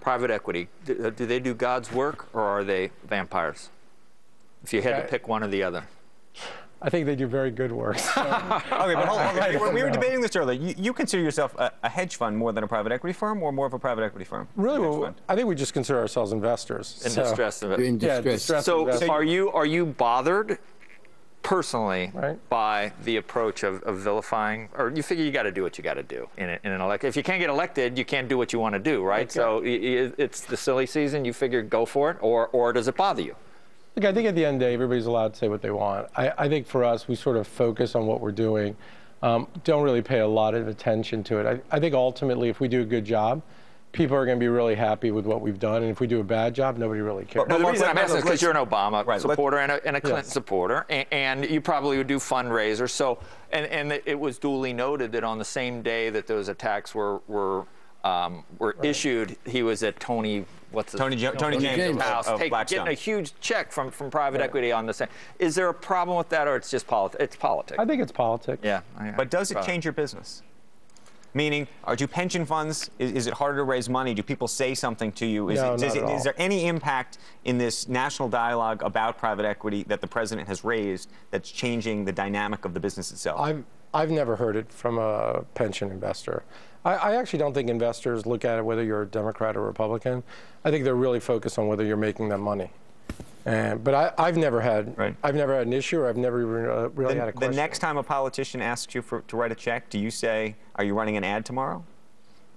private equity, do they do God's work or are they vampires? If you had to pick one or the other. I think they do very good work. So. Okay, but hold on. We were debating this earlier. You consider yourself a hedge fund more than a private equity firm, or more of a private equity firm? Really, well, I think we just consider ourselves investors. In distress. In distress. Yeah, so investors. are you bothered personally by the approach of vilifying, or you figure you got to do what you got to do in an election? If you can't get elected, you can't do what you want to do, right? Okay. So it's the silly season. You figure go for it, or does it bother you? Look, I think at the end of the day, everybody's allowed to say what they want. I think for us, we sort of focus on what we're doing, don't really pay a lot of attention to it. I think ultimately, if we do a good job, people are going to be really happy with what we've done, and if we do a bad job, nobody really cares. But the reason I'm asking is because you're an Obama supporter and a Clinton supporter, and you probably would do fundraisers. So, and it was duly noted that on the same day that those attacks were issued, he was at Tony James' house, getting a huge check from private equity on the same. Is there a problem with that, or it's just politics? It's politics. I think it's politics. Yeah. But does it change your business? Meaning, do pension funds, is it harder to raise money? Do people say something to you? Is there any impact in this national dialogue about private equity that the president has raised that's changing the dynamic of the business itself? I've never heard it from a pension investor. I actually don't think investors look at it whether you're a Democrat or Republican. I think they're really focused on whether you're making them money. But I've never had an issue, or I've never really had a question. The next time a politician asks you to write a check, do you say, "Are you running an ad tomorrow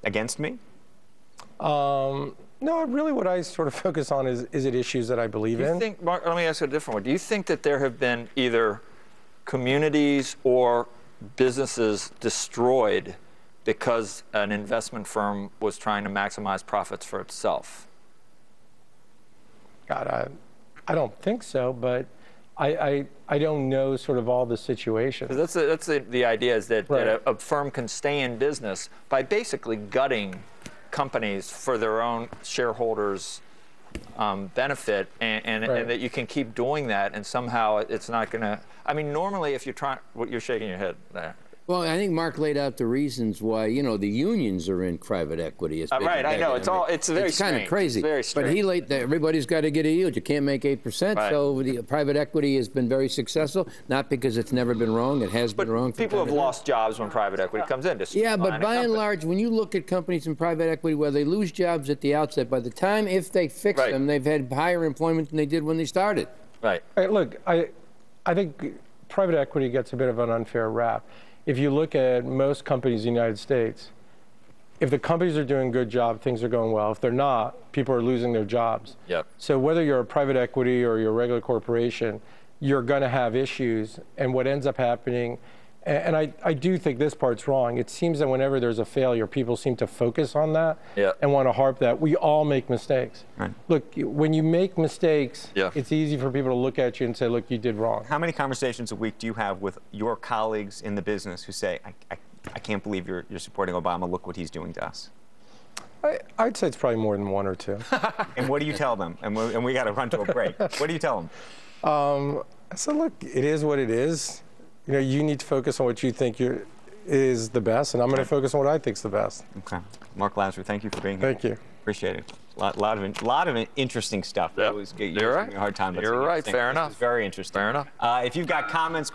against me"? No, really what I sort of focus on is it issues that I believe in. Think, Mark, let me ask you a different one. Do you think that there have been either communities or businesses destroyed because an investment firm was trying to maximize profits for itself? God, I don't think so, but I don't know sort of all the situations. That's the idea is that, that a firm can stay in business by basically gutting companies for their own shareholders' benefit, and that you can keep doing that, and somehow it's not going to. I mean, normally if you're trying, you're shaking your head there. Well, I think Mark laid out the reasons why, you know, the unions are in private equity. Right, I know. It's very strange. Kind of crazy. It's very strange. But he laid that everybody's got to get a yield. You can't make 8%. So the private equity has been very successful, not because it's never been wrong. It has been wrong. People have lost jobs when private equity comes in. Yeah, but by and large, when you look at companies in private equity where they lose jobs at the outset, by the time, if they fix them, they've had higher employment than they did when they started. Right. Look, I think private equity gets a bit of an unfair rap. If you look at most companies in the United States, if the companies are doing a good job, things are going well. If they're not, people are losing their jobs. Yep. So whether you're a private equity or you're a regular corporation, you're going to have issues. And what ends up happening, and I do think this part's wrong, it seems that whenever there's a failure, people seem to focus on that and want to harp that. We all make mistakes. Right. Look, when you make mistakes, it's easy for people to look at you and say, look, you did wrong. How many conversations a week do you have with your colleagues in the business who say, I can't believe you're supporting Obama, look what he's doing to us? I'd say it's probably more than one or two. And what do you tell them? And we got to run to a break. What do you tell them? I said, look, it is what it is. You know, you need to focus on what you think is the best, and I'm going to focus on what I think is the best. Okay. Marc Lasry, thank you for being here. Thank you. Appreciate it. A lot of interesting stuff. Yep. Always You're right. A hard time. You're right. Fair enough. Very interesting. Fair enough. If you've got comments.